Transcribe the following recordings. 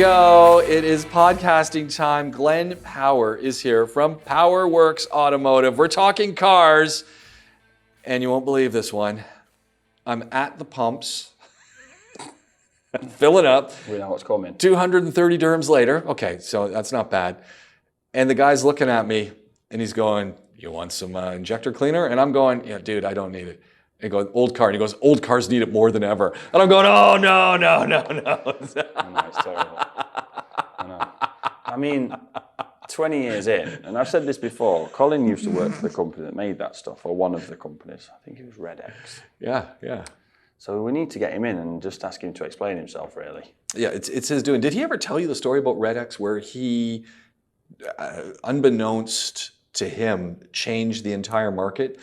go. It is podcasting time. Glenn Power is here from POWERWORKS Automotive. We're talking cars, and you won't believe this one. I'm at the pumps, filling up. We know what's coming. 230 dirhams later. Okay, so that's not bad. And the guy's looking at me, and he's going, "You want some injector cleaner?" And I'm going, "Yeah, dude, I don't need it." He goes, "Old car." And he goes, "Old cars need it more than ever." And I'm going, "Oh, no, no, no, no." I know, it's terrible. I know. I mean, 20 years in, and I've said this before, Colin used to work for the company that made that stuff, or one of the companies. I think it was Red X. Yeah, yeah. So we need to get him in and just ask him to explain himself, really. Yeah, it's his doing. Did he ever tell you the story about Red X where he, unbeknownst to him, changed the entire market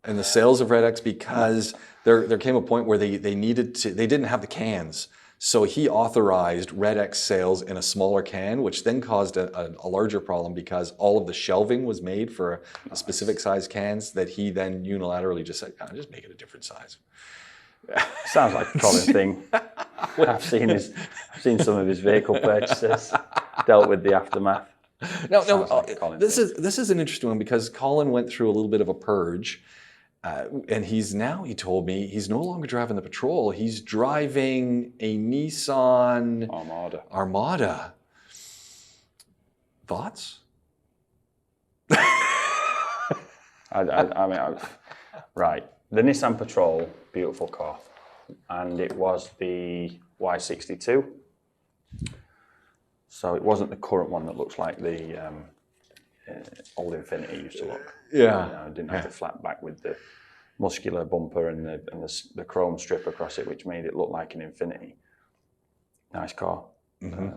and the sales of Red X because there came a point where they didn't have the cans. So he authorized Red X sales in a smaller can, which then caused a larger problem because all of the shelving was made for a specific size cans that he then unilaterally just said, just make it a different size. Sounds like a Colin thing. I've seen some of his vehicle purchases, dealt with the aftermath. No, this is an interesting one because Colin went through a little bit of a purge. And he told me, he's no longer driving the Patrol. He's driving a Nissan Armada. Thoughts? Right. The Nissan Patrol, beautiful car. And it was the Y62. So it wasn't the current one that looks like the old Infiniti used to look. Yeah. It didn't have the flat back with the muscular bumper and the chrome strip across it, which made it look like an Infiniti. Nice car. Mm-hmm.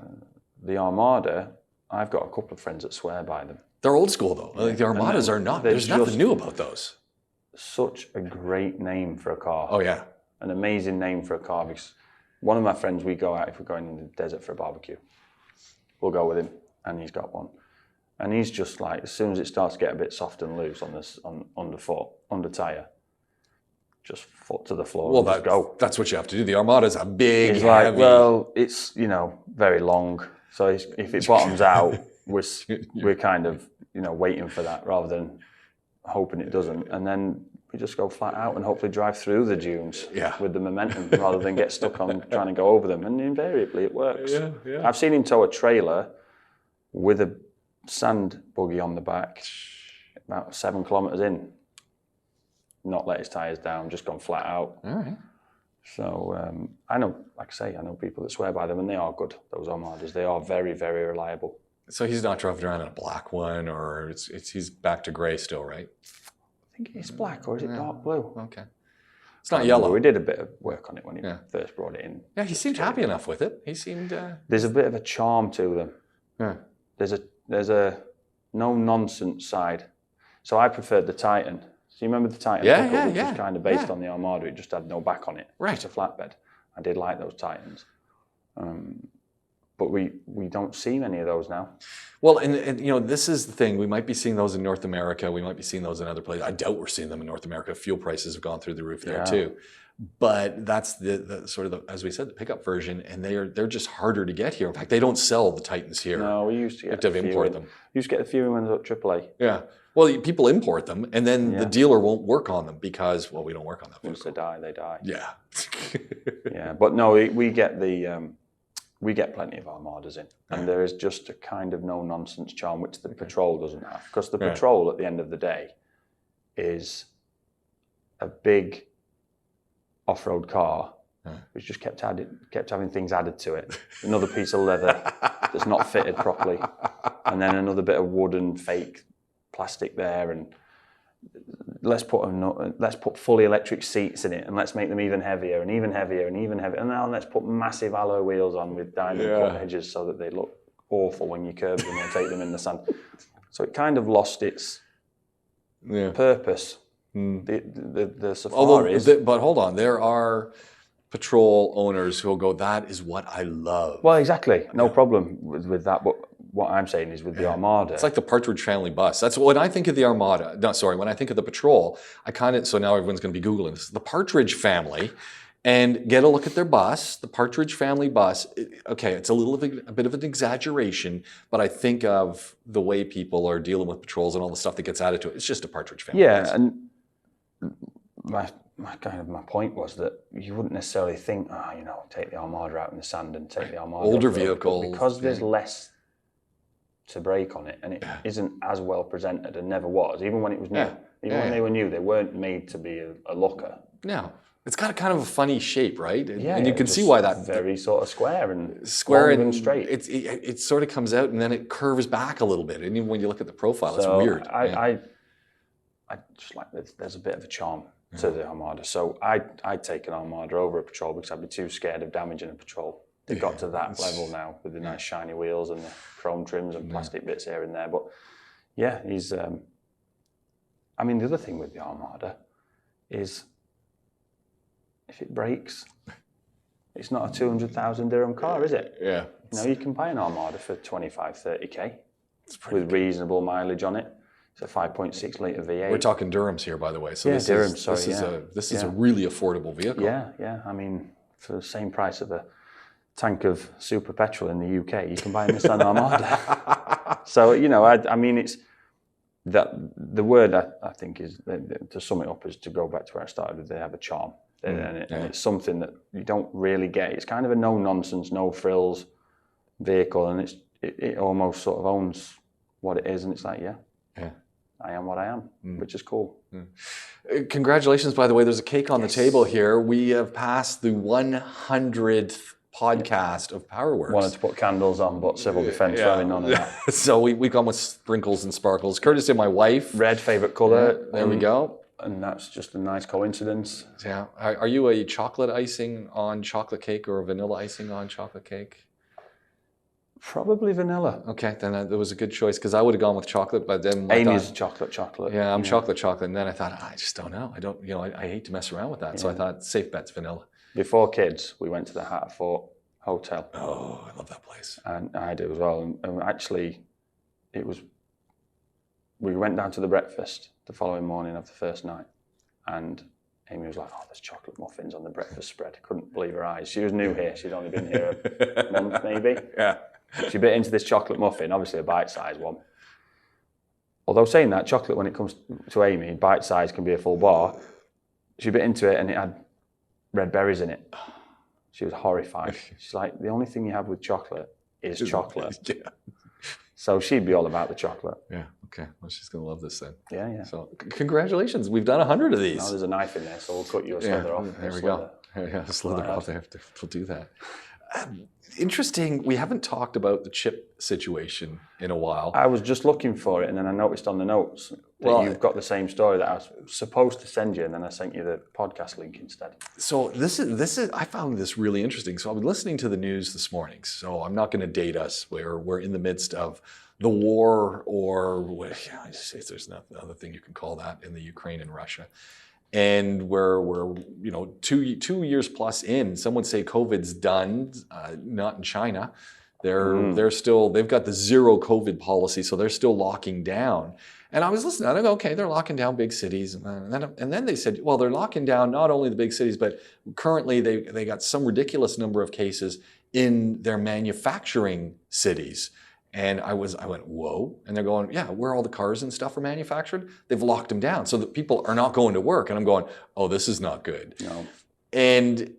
The Armada, I've got a couple of friends that swear by them. They're old school though. Like the Armadas are not. There's nothing new about those. Such a great name for a car. Oh yeah. An amazing name for a car because one of my friends, we go out if we're going in the desert for a barbecue. We'll go with him and he's got one. And he's just like, as soon as it starts to get a bit soft and loose on the foot, on the tyre, just foot to the floor and just go. That's what you have to do. The Armada's a big, heavy. Like, well, it's, very long. So if it bottoms out, we're kind of, waiting for that rather than hoping it doesn't. And then we just go flat out and hopefully drive through the dunes with the momentum rather than get stuck on trying to go over them. And invariably it works. Yeah. I've seen him tow a trailer with a sand buggy on the back about 7 kilometers in, not let his tires down, just gone flat out. All right. So I know, like I say, I know people that swear by them and they are good, those Armadas. They are very, very reliable. So he's not driving around in a black one, or he's back to gray still, right? I think it's black, or is it dark blue? Okay. It's not yellow. We did a bit of work on it when he first brought it in. Yeah, he seemed happy enough with it. He seemed... There's a bit of a charm to them. Yeah. There's a no-nonsense side. So I preferred the Titan. So you remember the Titan? Which was kind of based on the Armada. It just had no back on it. Right. Just a flatbed. I did like those Titans. But we don't see many of those now. Well, and this is the thing. We might be seeing those in North America. We might be seeing those in other places. I doubt we're seeing them in North America. Fuel prices have gone through the roof there too. But that's the sort of, as we said, the pickup version, and they're just harder to get here. In fact, they don't sell the Titans here. No, we used to get import them. You used to get the few ones at AAA. Yeah. Well, people import them, and then the dealer won't work on them because, we don't work on that. Once they die. Yeah. Yeah, but no, we get plenty of Armadas in, and there is just a kind of no-nonsense charm which the Patrol doesn't have, because the Patrol at the end of the day is a big off-road car which just kept having things added to it. Another piece of leather that's not fitted properly, and then another bit of wood and fake plastic there, and let's put fully electric seats in it, and let's make them even heavier and even heavier and even heavier, and now let's put massive alloy wheels on with diamond cut edges so that they look awful when you curve them or take them in the sand. So it kind of lost its purpose. The Safari but hold on, there are Patrol owners who will go, "That is what I love." Well, exactly, no problem with that, but what I'm saying is with the Armada. It's like the Partridge Family bus. That's when I think of the Armada. No, sorry, when I think of the Patrol, so now everyone's going to be Googling this. The Partridge Family and get a look at their bus, the Partridge family bus. Okay, it's a bit of an exaggeration, but I think of the way people are dealing with patrols and all the stuff that gets added to it. It's just a Partridge family bus. Yeah, and my point was that you wouldn't necessarily think, take the Armada out in the sand and take the Armada older off-road. vehicle, But because there's less to break on it, and it isn't as well presented, and never was, even when it was new. Even when they were new, they weren't made to be a looker. No. It's got a kind of a funny shape, right? Yeah, and you can see why that very sort of square and straight. It sort of comes out and then it curves back a little bit. And even when you look at the profile, So it's weird. I just like there's a bit of a charm to the Armada. So I'd take an Armada over a Patrol because I'd be too scared of damaging a Patrol. They've got to that level now with the nice shiny wheels and the chrome trims and plastic bits here and there. But yeah, he's. The other thing with the Armada is, if it breaks, it's not a 200,000 dirham car, is it? Yeah. You can buy an Armada for 25, 30k with reasonable mileage on it. It's a 5.6 litre V8. We're talking dirhams here, by the way. So this is a really affordable vehicle. Yeah. For the same price of a tank of super petrol in the UK, you can buy a Nissan Armada. So, it's that the word I think is, to sum it up, is to go back to where I started with, they have a charm. And it's something that you don't really get. It's kind of a no-nonsense, no-frills vehicle, and it almost sort of owns what it is, and it's like, I am what I am, which is cool. Congratulations, by the way. There's a cake on the table here. We have passed the 100th podcast of POWERWORKS. Wanted to put candles on, but civil defence running none of that. So we've gone with sprinkles and sparkles, courtesy of my wife. Red, favourite colour. There we go. And that's just a nice coincidence. Yeah. Are you a chocolate icing on chocolate cake or a vanilla icing on chocolate cake? Probably vanilla. Okay, then that was a good choice, because I would have gone with chocolate, but then Amy's chocolate. Yeah, I'm chocolate, and then I thought, I just don't know. I don't, I hate to mess around with that. So I thought, safe bet's vanilla. Before kids, we went to the Hatford Hotel. Oh, I love that place. And I do as well. And actually, we went down to the breakfast the following morning of the first night, and Amy was like, there's chocolate muffins on the breakfast spread. Couldn't believe her eyes. She was new here. She'd only been here a month, maybe. Yeah. She bit into this chocolate muffin, obviously a bite-sized one. Although saying that, chocolate, when it comes to Amy, bite-sized can be a full bar. She bit into it and it had red berries in it. She was horrified. She's like, the only thing you have with chocolate is chocolate. Yeah. So she'd be all about the chocolate. Yeah, okay. Well, she's going to love this then. Yeah. So congratulations. We've done 100 of these. Now there's a knife in there, so we'll cut you a slither off. There we go. Yeah, slither off. We'll do that. Interesting. We haven't talked about the chip situation in a while. I was just looking for it, and then I noticed on the notes that you've got the same story that I was supposed to send you, and then I sent you the podcast link instead. So this is. I found this really interesting. So I was listening to the news this morning. So I'm not going to date us. We're in the midst of the war, or I just say there's another thing you can call that, in the Ukraine and Russia. And we're 2 years plus in. Some would say COVID's done. Not in China. They've got the zero COVID policy, so they're still locking down. And I was listening. I go, okay, they're locking down big cities, and then they said, well, they're locking down not only the big cities, but currently they got some ridiculous number of cases in their manufacturing cities. And I went, whoa. And they're going, yeah, where all the cars and stuff are manufactured, they've locked them down so that people are not going to work. And I'm going, oh, this is not good. No. And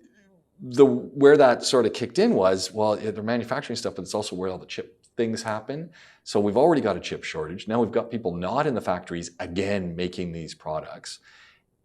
where that sort of kicked in was, well, they're manufacturing stuff, but it's also where all the chip things happen. So we've already got a chip shortage. Now we've got people not in the factories, again, making these products.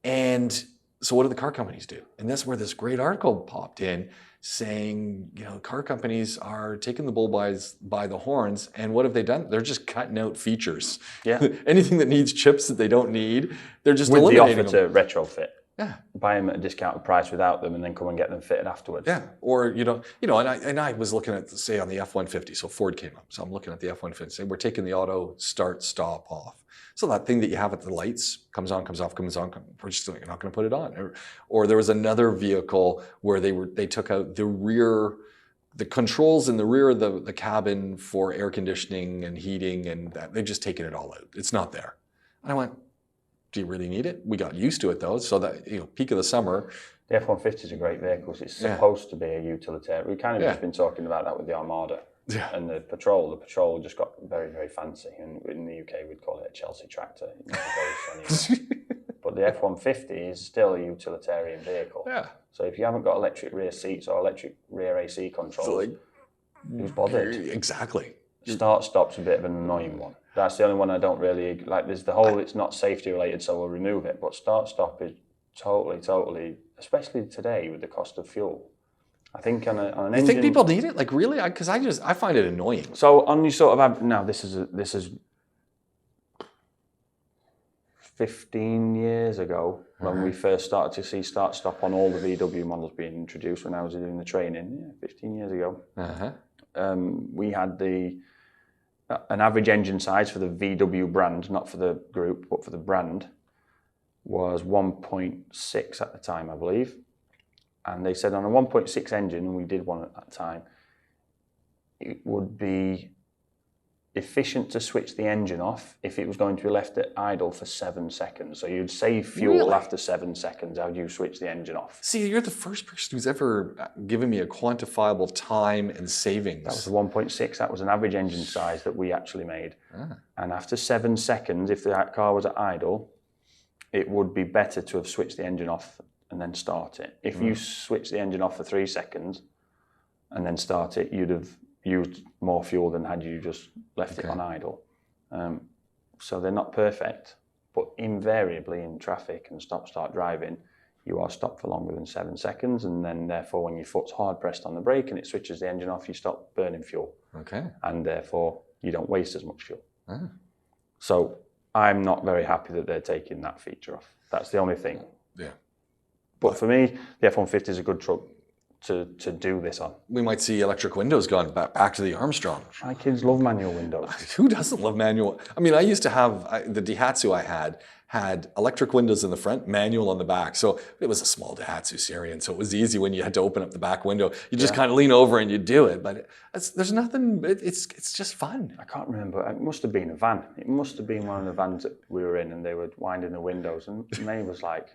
And so what do the car companies do? And that's where this great article popped in, saying, car companies are taking the bull by the horns, and what have they done? They're just cutting out features. Yeah. Anything that needs chips that they don't need, they're just with eliminating the offer them. to retrofit. Yeah. Buy them at a discounted price without them, and then come and get them fitted afterwards. Yeah. Or and I was looking at, say, on the F-150. So Ford came up. So I'm looking at the F-150. Say we're taking the auto start stop off. So that thing that you have at the lights comes on, comes off, comes on. We're just you're not going to put it on. Or there was another vehicle where they took out the controls in the rear of the cabin for air conditioning and heating, and they've just taken it all out. It's not there. And I went, do you really need it? We got used to it though. So that peak of the summer, The F-150 is a great vehicle. It's supposed to be a utilitarian. We've kind of just been talking about that with the Armada and the Patrol. The Patrol just got very, very fancy. And in the UK, we'd call it a Chelsea tractor. But the F-150 is still a utilitarian vehicle. Yeah. So if you haven't got electric rear seats or electric rear AC controls, who's bothered? Exactly. Start-stop's a bit of an annoying one. That's the only one I don't really like. There's the whole, it's not safety related, so we'll remove it. But start-stop is totally, especially today with the cost of fuel. I think on an engine. You think people need it? Like really? Because I find it annoying. So on you sort of now this is 15 years ago when we first started to see start-stop on all the VW models being introduced when I was doing the training. 15 years ago. We had an average engine size for the VW brand, not for the group, but for the brand, was 1.6 at the time, I believe. And they said on a 1.6 engine, and we did one at that time, it would be efficient to switch the engine off if it was going to be left at idle for 7 seconds. So you'd save fuel after 7 seconds. How do you switch the engine off? See, you're the first person who's ever given me a quantifiable time and savings. That was the 1.6. That was an average engine size that we actually made. And after 7 seconds, if the car was at idle, it would be better to have switched the engine off and then start it. If you switch the engine off for 3 seconds and then start it, you'd have used more fuel than had you just left it on idle. So they're not perfect, but invariably in traffic and stop-start driving, you are stopped for longer than 7 seconds, and then therefore when your foot's hard pressed on the brake and it switches the engine off, you stop burning fuel. And therefore you don't waste as much fuel. So I'm not very happy that they're taking that feature off. That's the only thing. But for me, the F-150 is a good truck to do this on. We might see electric windows gone back to the Armstrong. My kids love manual windows. Who doesn't love manual? I mean, I used to have, the Daihatsu I had electric windows in the front, manual on the back. So it was a small Daihatsu Sirian, so it was easy when you had to open up the back window. You just kind of lean over and you do it. But there's nothing, it's just fun. I can't remember. It must have been a van. It must have been one of the vans that we were in, and they were winding the windows, and May was like,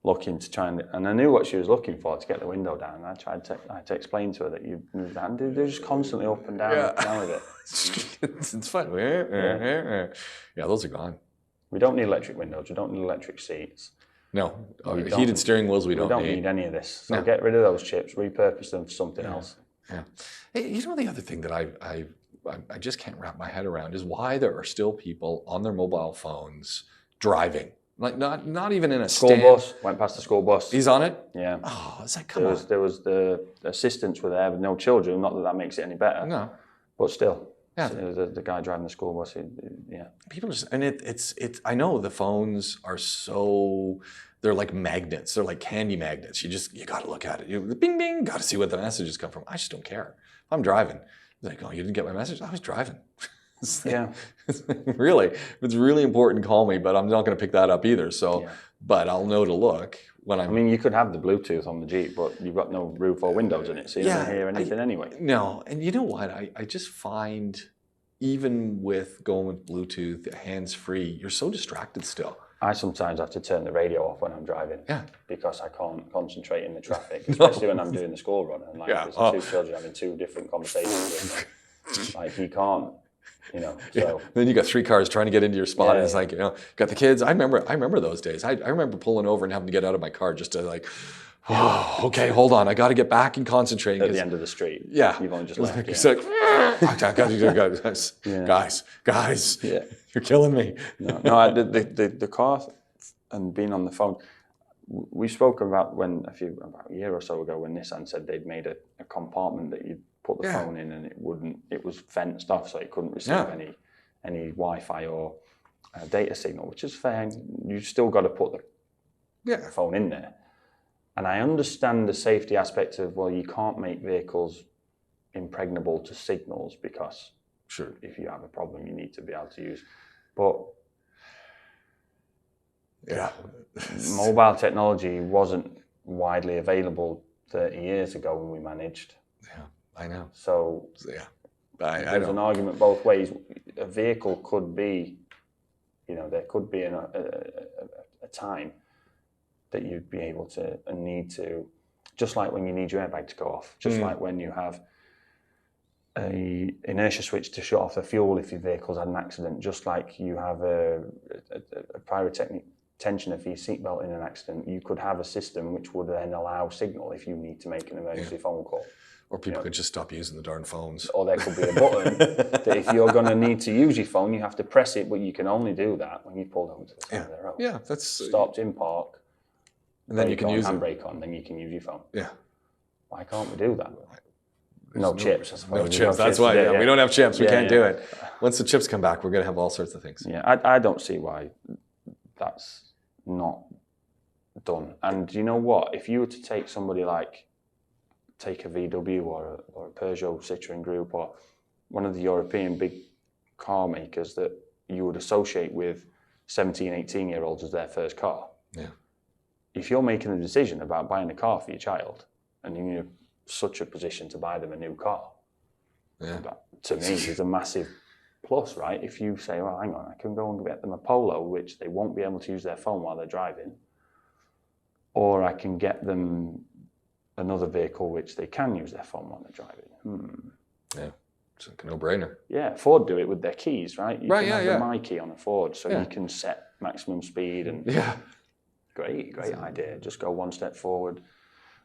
looking to try and I knew what she was looking for to get the window down. And I tried to explain to her that you move the hand. They're just constantly up and down, up and down with it. It's fun. Yeah, those are gone. We don't need electric windows. We don't need electric seats. No, heated steering wheels we don't need any of this. So get rid of those chips, repurpose them for something else. Hey, you know, the other thing that I just can't wrap my head around is why there are still people on their mobile phones driving. Like not even in a school bus. Went past the school bus. He's on it? Yeah. Oh, it's like, come on. There was the assistants were there with no children. Not that makes it any better. No. But still. Yeah. The guy driving the school bus. People just, and it's. I know the phones are so, they're like magnets. They're like candy magnets. You got to look at it. You bing, bing, got to see what the messages come from. I just don't care. If I'm driving, it's like, oh, you didn't get my message? I was driving. Really, if it's really important, call me, but I'm not going to pick that up either. So, but I'll know to look when I'm. I mean, you could have the Bluetooth on the Jeep, but you've got no roof or windows in it, so you don't hear anything anyway. No, and you know what? I just find, even with going with Bluetooth, hands-free, you're so distracted still. I sometimes have to turn the radio off when I'm driving. Because I can't concentrate in the traffic, No. especially when I'm doing the school run. And like, there's two children having two different conversations with me. Like, you can't. You know, so. Then you got 3 cars trying to get into your spot, and it's like, you know, got the kids. I remember those days. I remember pulling over and having to get out of my car just to like, oh, okay, hold on, I got to get back and concentrate. At the end of the street. Yeah, you've only just left. It's like, guys, you're killing me. No, the car and being on the phone. We spoke about about a year or so ago when Nissan said they'd made a compartment that you put the phone in and it was fenced off, so it couldn't receive any Wi-Fi or data signal, which is fair. You've still got to put the phone in there. And I understand the safety aspect of, well, you can't make vehicles impregnable to signals because if you have a problem, you need to be able to use. But mobile technology wasn't widely available 30 years ago when we managed. Yeah, I know. So there's an argument both ways. A vehicle could be, there could be a time that you'd be able to and need to, just like when you need your airbag to go off, just like when you have a inertia switch to shut off the fuel if your vehicle's had an accident, just like you have a pyrotechnic tensioner for your seatbelt in an accident, you could have a system which would then allow signal if you need to make an emergency phone call. Or people could just stop using the darn phones. Or there could be a button that if you're going to need to use your phone, you have to press it, but you can only do that when you pull over to the side of the road. Yeah, that's... Stopped in park, and then you can use handbrake on, then you can use your phone. Yeah. Why can't we do that? No chips, I suppose. No chips, that's why. We don't have chips, we can't do it. Once the chips come back, we're going to have all sorts of things. Yeah, I don't see why that's not done. And you know what? If you were to take somebody like, take a VW or a Peugeot Citroën Group or one of the European big car makers that you would associate with 17, 18-year-olds as their first car. Yeah. If you're making a decision about buying a car for your child and you're in such a position to buy them a new car, that to me is a massive plus, right? If you say, well, hang on, I can go and get them a Polo, which they won't be able to use their phone while they're driving, or I can get them another vehicle which they can use their phone while they're driving. Yeah, it's like a no-brainer. Yeah, Ford do it with their keys, right? You can have the My Key on a Ford, so you can set maximum speed and great idea. Just go one step forward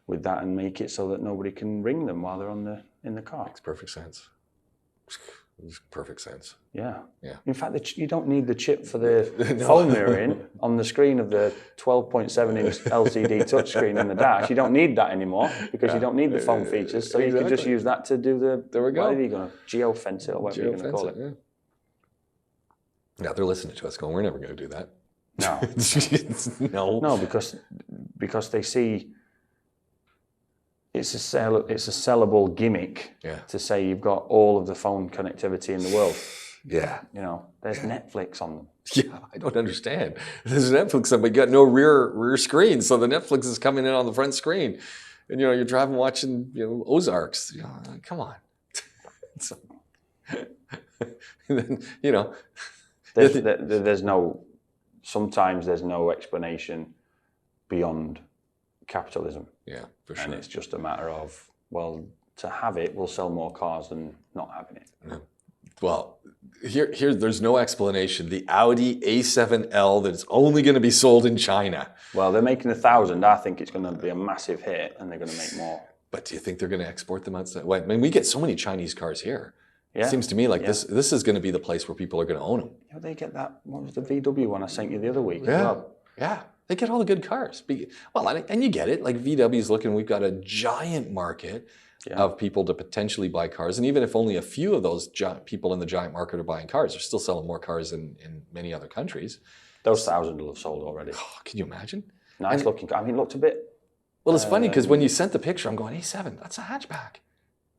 with that and make it so that nobody can ring them while they're in the car. Makes perfect sense. Makes perfect sense. Yeah. Yeah. In fact, you don't need the chip for the phone mirroring on the screen of the 12.7-inch LCD touchscreen in the dash. You don't need that anymore because you don't need the phone features. So you can just use that to do the. There we go. Whatever you're going to geofence it or whatever you're going to call it. Yeah, they're listening to us going, we're never going to do that. No. No, because they see it's a sellable gimmick to say you've got all of the phone connectivity in the world. Yeah. You know, there's Netflix on them. Yeah, I don't understand. There's Netflix on, but you got no rear screen, so the Netflix is coming in on the front screen, and you're driving watching Ozarks. Come on. And then, sometimes there's no explanation beyond capitalism. Yeah, for sure. And it's just a matter of, well, to have it, we'll sell more cars than not having it. Yeah. Well, here, there's no explanation. The Audi A7L that's only going to be sold in China. Well, they're making 1,000. I think it's going to be a massive hit, and they're going to make more. But do you think they're going to export them outside? Well, I mean, we get so many Chinese cars here. Yeah. It seems to me like this is going to be the place where people are going to own them. They get that. What was the VW one I sent you the other week? Yeah. As well? Yeah. They get all the good cars. Well, and you get it. Like VW's looking, we've got a giant market of people to potentially buy cars. And even if only a few of those people in the giant market are buying cars, they're still selling more cars in many other countries. Those 1,000 will have sold already. Oh, can you imagine? Nice looking car. I mean, it looked a bit... Well, it's funny because when you sent the picture, I'm going, A7, that's a hatchback.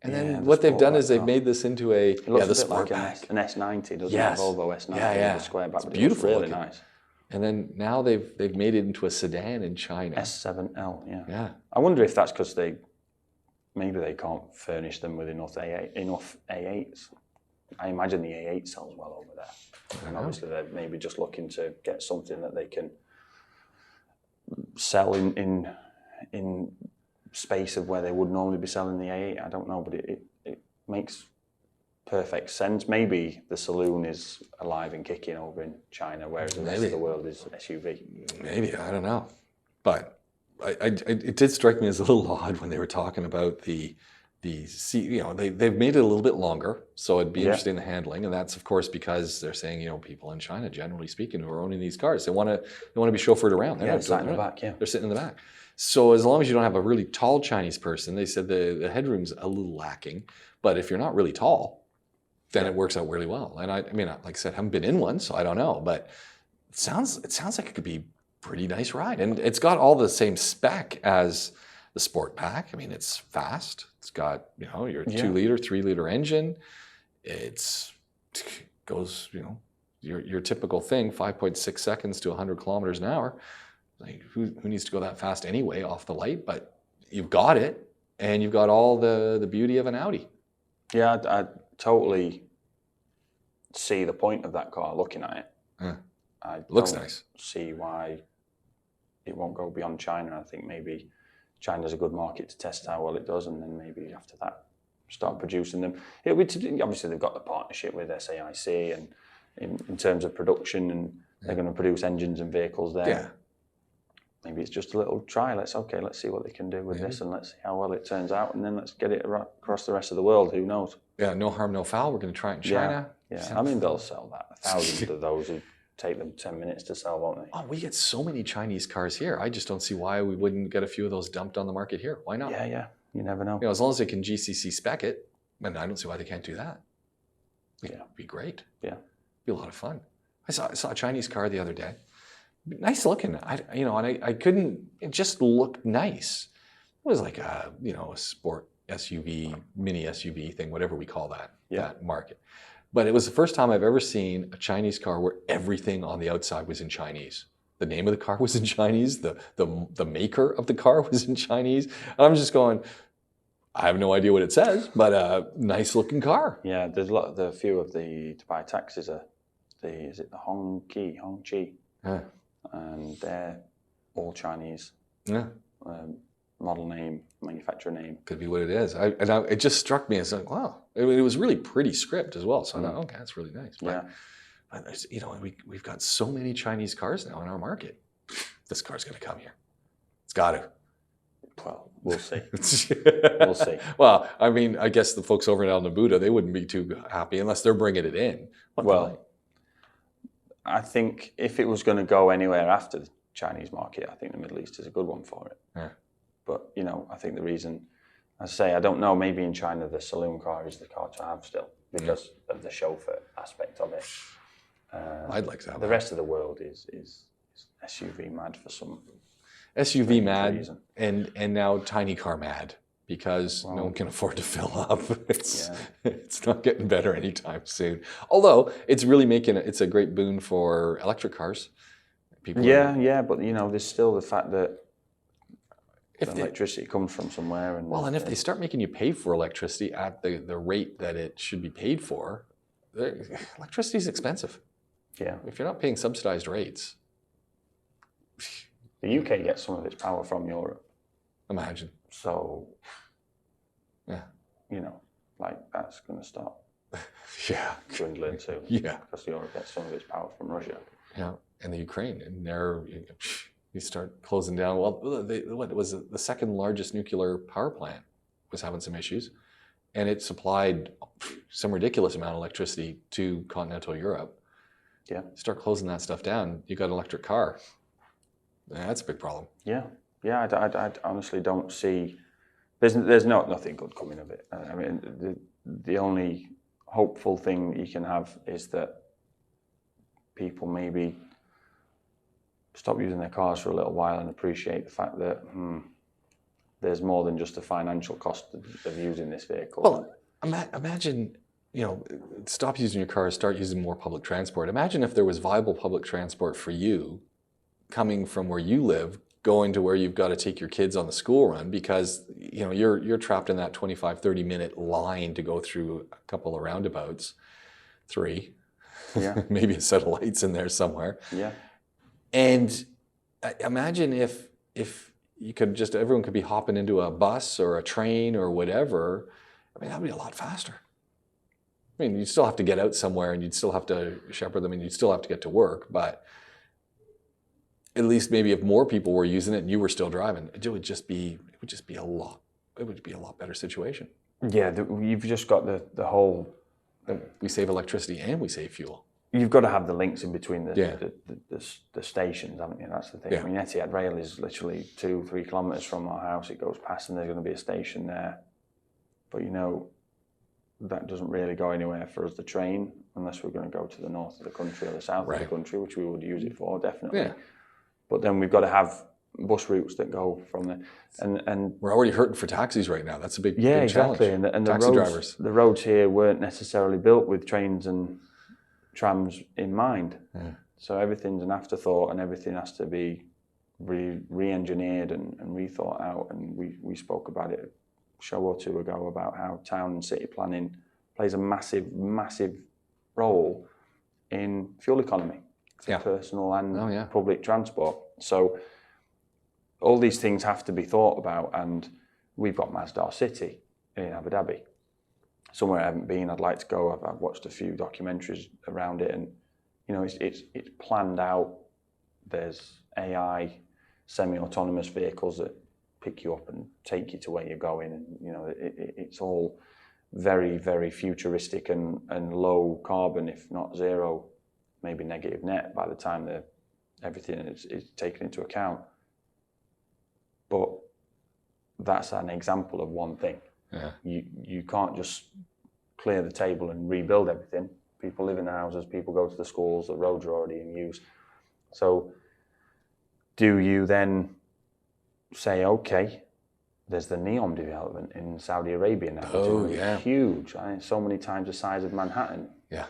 And then what they've done is they've made this into a the sport like an S90, doesn't it? Volvo S90 with the square back. It's beautiful. Really nice. And then now they've made it into a sedan in China. S7L, Yeah. I wonder if that's because maybe they can't furnish them with enough A8s. I imagine the A8 sells well over there. And obviously they're maybe just looking to get something that they can sell in space of where they would normally be selling the A8. I don't know, but it makes perfect sense. Maybe the saloon is alive and kicking over in China, whereas the rest of the world is SUV. Maybe, I don't know. But it did strike me as a little odd when they were talking about they've made it a little bit longer, so it'd be interesting the handling, and that's of course because they're saying people in China, generally speaking, who are owning these cars, they want to be chauffeured around. They're sitting in the back. They're sitting in the back. So as long as you don't have a really tall Chinese person, they said the headroom's a little lacking, but if you're not really tall, then it works out really well. And I mean, like I said, I haven't been in one, so I don't know, but it sounds like it could be a pretty nice ride. And it's got all the same spec as the Sportback. I mean, it's fast. It's got, your 2-liter, 3-liter engine. It goes, your typical thing, 5.6 seconds to 100 kilometers an hour. Like who needs to go that fast anyway off the light? But you've got it, and you've got all the beauty of an Audi. Yeah, I totally see the point of that car looking at it. Looks nice. See why it won't go beyond China. I think maybe China's a good market to test how well it does, and then maybe after that start producing them. Obviously they've got the partnership with SAIC and in terms of production, and they're going to produce engines and vehicles there. Yeah. Maybe it's just a little try. Let's see what they can do with this, and let's see how well it turns out, and then let's get it across the rest of the world. Who knows? Yeah, no harm, no foul. We're going to try it in China. Yeah. I mean, they'll sell that. 1,000 of those would take them 10 minutes to sell, won't they? Oh, we get so many Chinese cars here. I just don't see why we wouldn't get a few of those dumped on the market here. Why not? Yeah. You never know. You know, as long as they can GCC spec it, and I don't see why they can't do that. It'd be great. Yeah. Be a lot of fun. I saw a Chinese car the other day. Nice looking. I couldn't. It just looked nice. It was like a sport SUV, mini SUV thing, whatever we call that market. But it was the first time I've ever seen a Chinese car where everything on the outside was in Chinese. The name of the car was in Chinese. The maker of the car was in Chinese. I'm just going, I have no idea what it says, but a nice looking car. Yeah, there's a few of the Dubai taxis is it the Hongqi? Yeah. And they're all Chinese. Yeah. Model name, manufacturer name. Could be what it is. It just struck me as like, wow. It was really pretty script as well. So I thought, okay, that's really nice. But, we've got so many Chinese cars now in our market. This car's going to come here. It's got to. Well, we'll see. We'll see. Well, I mean, I guess the folks over in El Nabuta, they wouldn't be too happy unless they're bringing it in. I think if it was going to go anywhere after the Chinese market, I think the Middle East is a good one for it. Yeah. But, I think the reason, I say, I don't know, maybe in China the saloon car is the car to have still because of the chauffeur aspect of it. I'd like to have the rest of the world is SUV mad for some SUV mad reason. and now tiny car mad because no one can afford to fill up. It's not getting better anytime soon. Although it's really it's a great boon for electric cars. But there's still the fact that electricity comes from somewhere. And if they start making you pay for electricity at the rate that it should be paid for, electricity is expensive. Yeah. If you're not paying subsidized rates. The UK gets some of its power from Europe. Imagine. So, that's going to start dwindling too. Yeah. Because Europe gets some of its power from Russia. Yeah, and the Ukraine. And you start closing down. Well, what was it? The second largest nuclear power plant was having some issues. And it supplied some ridiculous amount of electricity to continental Europe. Yeah. Start closing that stuff down, you got an electric car. That's a big problem. Yeah. I honestly don't see. There's nothing good coming of it. I mean, the only hopeful thing you can have is that people maybe stop using their cars for a little while and appreciate the fact that there's more than just the financial cost of using this vehicle. Well, imagine, stop using your car, start using more public transport. Imagine if there was viable public transport for you coming from where you live, going to where you've got to take your kids on the school run because you're trapped in that 25-30 minute line to go through a couple of roundabouts, 3, maybe a set of lights in there somewhere. Yeah. And imagine if everyone could be hopping into a bus or a train or whatever. I mean, that would be a lot faster. I mean, you'd still have to get out somewhere and you'd still have to shepherd them and you'd still have to get to work, but at least maybe if more people were using it and you were still driving, it would be a lot better situation. Yeah, you've just got the whole. We save electricity and we save fuel. You've got to have the links in between the stations, haven't you? That's the thing. Yeah. I mean, Etihad Rail is literally 2-3 kilometres from our house. It goes past and there's going to be a station there. But that doesn't really go anywhere for us, the train, unless we're going to go to the north of the country or the south of the country, which we would use it for, definitely. Yeah. But then we've got to have bus routes that go from there. And we're already hurting for taxis right now. That's a big exactly. challenge. And taxi drivers. The roads here weren't necessarily built with trains and trams in mind. Yeah. So everything's an afterthought and everything has to be re-engineered and rethought out. And we spoke about it a show or two ago about how town and city planning plays a massive, massive role in fuel economy for personal and public transport. So all these things have to be thought about, and we've got Masdar City in Abu Dhabi. Somewhere I haven't been, I'd like to go. I've watched a few documentaries around it, and you know, it's planned out. There's AI, semi-autonomous vehicles that pick you up and take you to where you're going, and you know, it's all very, very futuristic and low carbon, if not zero, maybe negative net by the time everything is taken into account. But that's an example of one thing. Yeah. You can't just clear the table and rebuild everything. People live in their houses, people go to the schools, the roads are already in use. So do you then say, okay, there's the NEOM development in Saudi Arabia now, Oh, which is yeah. huge, so many times the size of Manhattan. Yeah.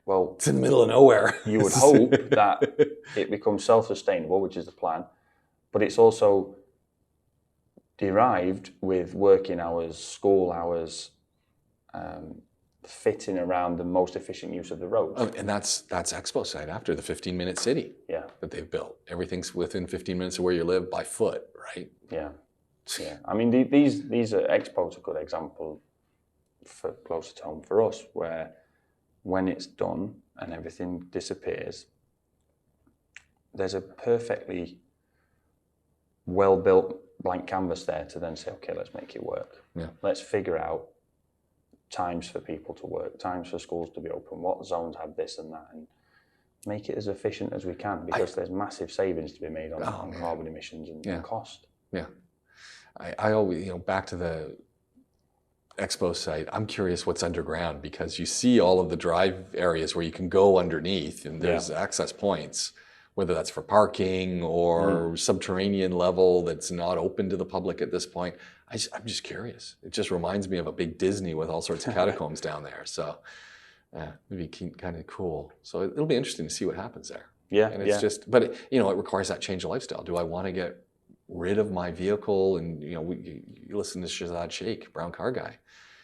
Well, It's in the middle of nowhere. You would hope that it becomes self-sustainable, which is the plan, but it's also derived with working hours, school hours, fitting around the most efficient use of the roads. Oh, and that's Expo site after the 15-minute city that they've built. Everything's within 15 minutes of where you live by foot, right? Yeah. Yeah. I mean, these are Expo's a good example for closer to home for us, where when it's done and everything disappears, there's a perfectly well-built blank canvas there to then say, okay, let's make it work. Yeah. Let's figure out times for people to work, times for schools to be open, what zones have this and that, and make it as efficient as we can, because there's massive savings to be made on carbon emissions and cost. Yeah. I always, back to the Expo site, I'm curious what's underground, because you see all of the drive areas where you can go underneath and there's access points, whether that's for parking or subterranean level that's not open to the public at this point. I'm just curious. It just reminds me of a big Disney with all sorts of catacombs down there. So it'd be kind of cool. So it'll be interesting to see what happens there. Yeah. And it's just, but it requires that change of lifestyle. Do I want to get rid of my vehicle? And you listen to Shazad Sheikh, Brown Car Guy.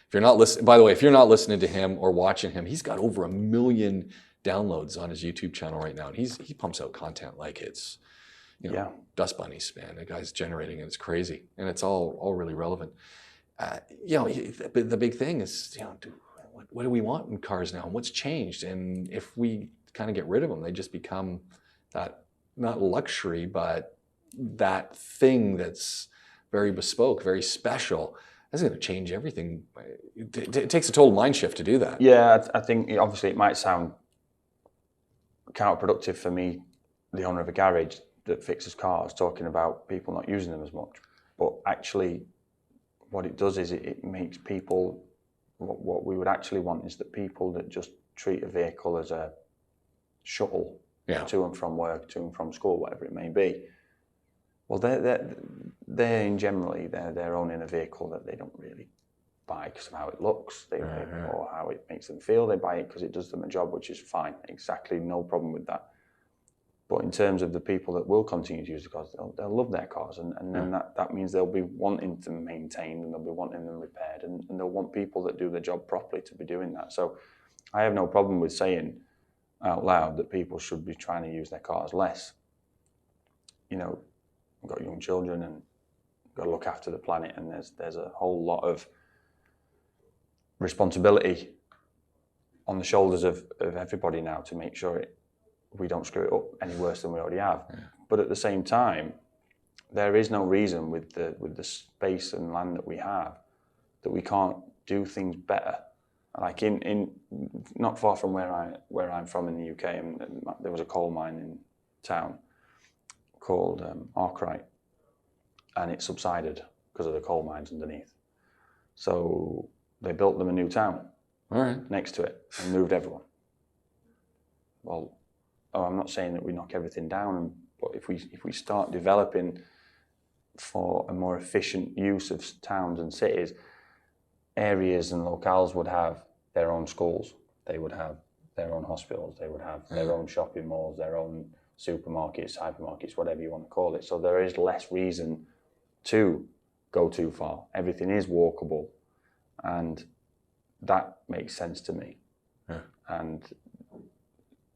If you're not listening, by the way, if you're not listening to him or watching him, he's got over 1 million downloads on his YouTube channel right now, and he pumps out content like it's dust bunnies, man. The guy's generating it. It's crazy, and it's all really relevant. The big thing is, what do we want in cars now, and what's changed? And if we kind of get rid of them, they just become that, not luxury, but that thing that's very bespoke, very special. That's going to change everything. It takes a total mind shift to do that. Yeah, I think obviously it might sound counterproductive for me, the owner of a garage that fixes cars, talking about people not using them as much. But actually, what it does is it makes people, what we would actually want is that people that just treat a vehicle as a shuttle to and from work, to and from school, whatever it may be. Well, they're in generally they're owning a vehicle that they don't really buy because of how it looks, or how it makes them feel. They buy it because it does them a job, which is fine. Exactly, no problem with that. But in terms of the people that will continue to use the cars, they'll love their cars, and then that means they'll be wanting them maintained, and they'll be wanting them repaired, and they'll want people that do the job properly to be doing that. So I have no problem with saying out loud that people should be trying to use their cars less. I've got young children and got to look after the planet, and there's a whole lot of responsibility on the shoulders of everybody now to make sure we don't screw it up any worse than we already have. Yeah. But at the same time, there is no reason with the space and land that we have that we can't do things better. Like in not far from where I'm from in the UK, and there was a coal mine in town called Arkwright, and it subsided because of the coal mines underneath. So they built them a new town next to it and moved everyone. Well, I'm not saying that we knock everything down, but if we start developing for a more efficient use of towns and cities, areas and locales would have their own schools, they would have their own hospitals, they would have their own shopping malls, their own supermarkets, hypermarkets, whatever you want to call it. So there is less reason to go too far. Everything is walkable, and that makes sense to me. Yeah. And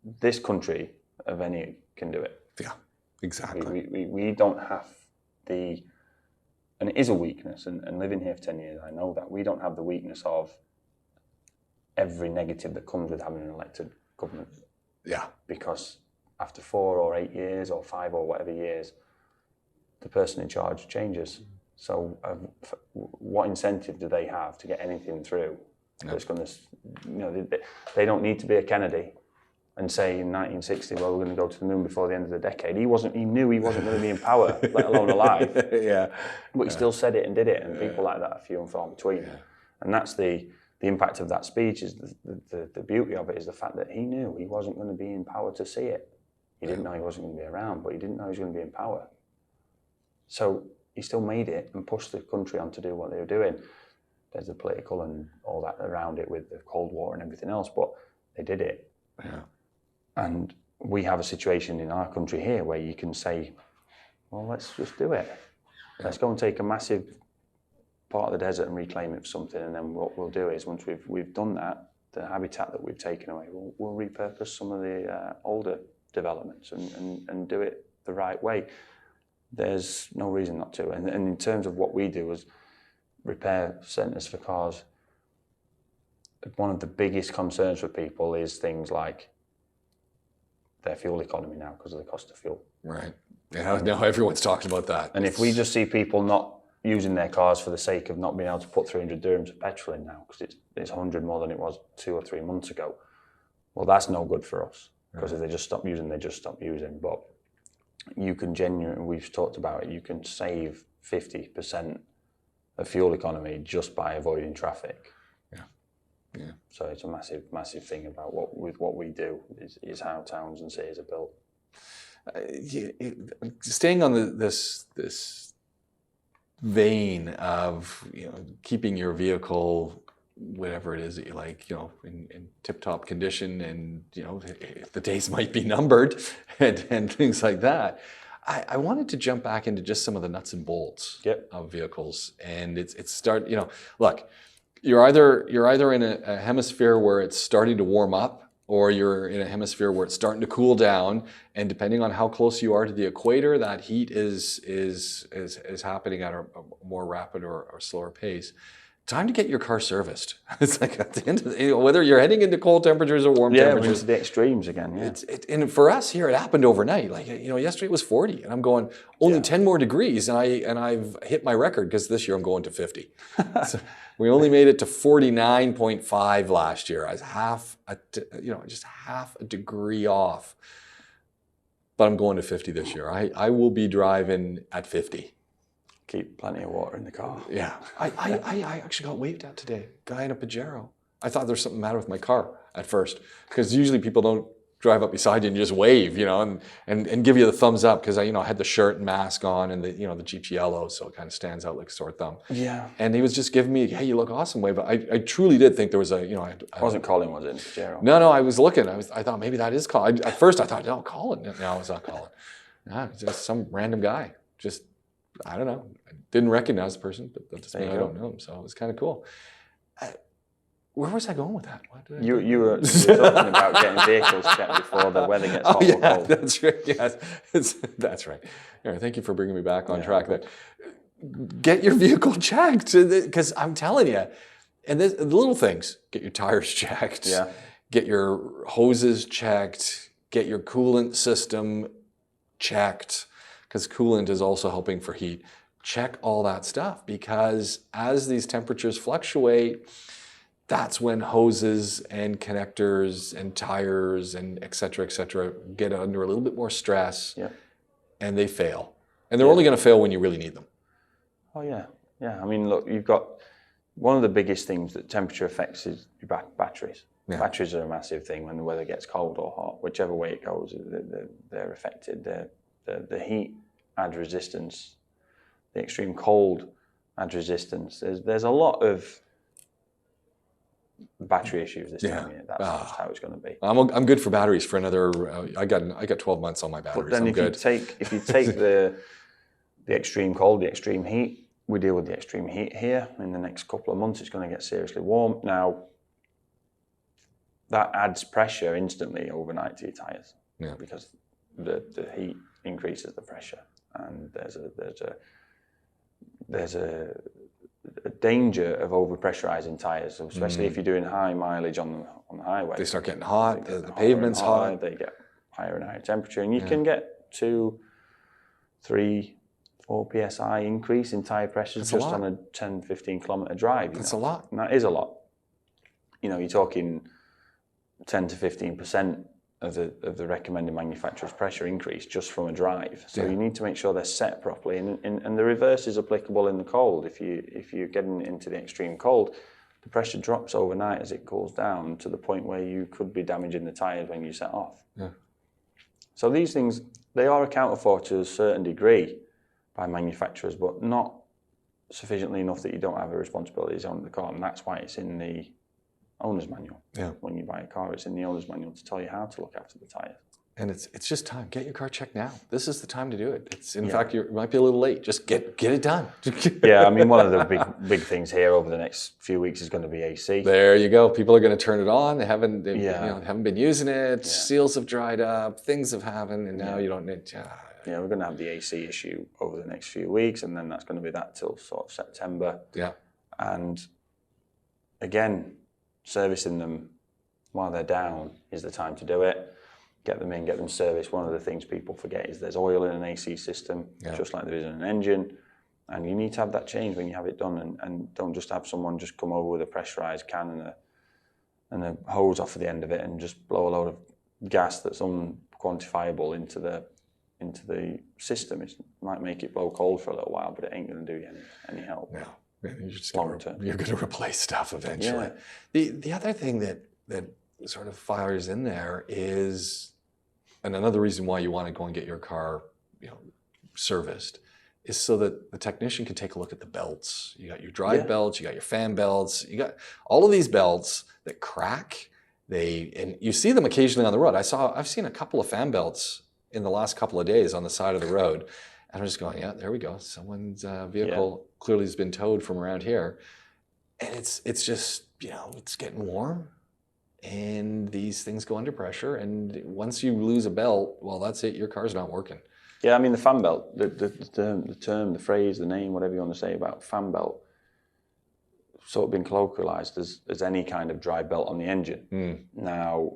this country of any can do it. Yeah, exactly. We don't have and it is a weakness, and living here for 10 years, I know that we don't have the weakness of every negative that comes with having an elected government. Yeah. Because after 4 or 8 years or 5 or whatever years, the person in charge changes. So what incentive do they have to get anything through that's going to, they don't need to be a Kennedy and say in 1960, well, we're going to go to the moon before the end of the decade. He knew he wasn't going to be in power, let alone alive. Yeah. But he still said it and did it, and people like that are few and far between. Yeah. And that's the impact of that speech. Is the beauty of it is the fact that he knew he wasn't going to be in power to see it. He didn't know he wasn't going to be around, but he didn't know he was going to be in power. So he still made it and pushed the country on to do what they were doing. There's the political and all that around it with the Cold War and everything else, but they did it. Yeah. And we have a situation in our country here where you can say, well, let's just do it. Yeah. Let's go and take a massive part of the desert and reclaim it for something, and then what we'll do is once we've done that, the habitat that we've taken away, we'll repurpose some of the older developments and do it the right way. There's no reason not to. And in terms of what we do as repair centres for cars, one of the biggest concerns for people is things like their fuel economy now because of the cost of fuel. Right. Yeah, now everyone's talking about that. And if we just see people not using their cars for the sake of not being able to put 300 dirhams of petrol in now because it's 100 more than it was 2 or 3 months ago, well, that's no good for us because if they just stop using, they just stop using. But you can genuinely, we've talked about it, you can save 50% of fuel economy just by avoiding traffic. Yeah. So it's a massive, massive thing about what we do is how towns and cities are built. Staying on this vein of keeping your vehicle, whatever it is that you like, in tip-top condition, and the days might be numbered, and things like that. I wanted to jump back into just some of the nuts and bolts of vehicles, and look. You're either in a hemisphere where it's starting to warm up, or you're in a hemisphere where it's starting to cool down. And depending on how close you are to the equator, that heat is happening at a more rapid or slower pace. Time to get your car serviced. It's like at the end of the, whether you're heading into cold temperatures or warm temperatures. Yeah, into the extremes again. Yeah. And for us here, it happened overnight. Like yesterday it was 40, and I'm going only 10 more degrees, and I've hit my record because this year I'm going to 50. So we only made it to 49.5 last year. I was just half a degree off. But I'm going to 50 this year. I will be driving at 50. Keep plenty of water in the car. Yeah. I actually got waved at today. Guy in a Pajero. I thought there's something matter with my car at first, because usually people don't drive up beside you and just wave, and give you the thumbs up, because I had the shirt and mask on, and the Jeep's yellow, so it kind of stands out like a sore thumb. Yeah. And he was just giving me, hey, you look awesome wave. But I truly did think there was a, wasn't Colin, was it? Pajero? No, I was looking. I thought maybe that is Colin. At first I thought, no, Colin. No, it's not Colin. No, it's just some random guy. Just, I don't know. I didn't recognize the person, but that doesn't mean I don't know him. So it was kind of cool. Where was I going with that? You were talking about getting vehicles checked before the weather gets hot or cold. That's right. Yes, that's right. Anyway, thank you for bringing me back on track. That get your vehicle checked, because I'm telling you, and the little things: get your tires checked, get your hoses checked, get your coolant system checked, because coolant is also helping for heat. Check all that stuff, because as these temperatures fluctuate, that's when hoses and connectors and tires and et cetera, get under a little bit more stress, and they fail. And they're only going to fail when you really need them. Oh, yeah. Yeah. I mean, look, you've got one of the biggest things that temperature affects is your batteries. Yeah. Batteries are a massive thing when the weather gets cold or hot, whichever way it goes, they're affected. The heat adds resistance. The extreme cold adds resistance. There's a lot of battery issues this time of year. That's just how it's going to be. I'm good for batteries for another. I got 12 months on my batteries. But then if you take the extreme cold, the extreme heat, we deal with the extreme heat here. In the next couple of months, it's going to get seriously warm. Now, that adds pressure instantly overnight to your tyres, because the heat increases the pressure. and there's a danger of overpressurizing tires, especially if you're doing high mileage on the highway. They start getting hot. The pavement's hot. They get higher and higher temperature, and you can get 2, 3, 4 psi increase in tire pressure just on a 10-15 kilometer drive. That's a lot. And that is a lot. You're talking 10 to 15% of the recommended manufacturer's pressure increase just from a drive. So you need to make sure they're set properly, and the reverse is applicable in the cold. If you're getting into the extreme cold, the pressure drops overnight as it cools down to the point where you could be damaging the tires when you set off. Yeah. So these things, they are accounted for to a certain degree by manufacturers, but not sufficiently enough that you don't have a responsibility on the car, and that's why it's in the owner's manual. Yeah. When you buy a car, it's in the owner's manual to tell you how to look after the tires. And it's just time. Get your car checked now. This is the time to do it. It's in fact, you might be a little late. Just get it done. Yeah, I mean, one of the big things here over the next few weeks is going to be AC. There you go. People are going to turn it on. They haven't been using it. Yeah. Seals have dried up. Things have happened, and now you don't need. Yeah, we're going to have the AC issue over the next few weeks, and then that's going to be that till sort of September. Yeah. And again, servicing them while they're down is the time to do it. Get them in, get them serviced. One of the things people forget is there's oil in an AC system, just like there is in an engine. And you need to have that change when you have it done, and don't just have someone just come over with a pressurized can and a hose off at the end of it and just blow a load of gas that's unquantifiable into the system. It might make it blow cold for a little while, but it ain't going to do you any help. No, you're just long term. You're going to replace stuff eventually. Yeah. The other thing that sort of fires in there is, and another reason why you want to go and get your car, serviced, is so that the technician can take a look at the belts. You got your drive belts, you got your fan belts, you got all of these belts that crack. And you see them occasionally on the road. I've seen a couple of fan belts in the last couple of days on the side of the road, and I'm just going, yeah, there we go. Someone's vehicle clearly has been towed from around here, and it's just it's getting warm. And these things go under pressure, and once you lose a belt, well, that's it. Your car's not working. Yeah, I mean the fan belt, the term, the phrase, the name, whatever you want to say about fan belt, sort of been colloquialized as any kind of drive belt on the engine. Now,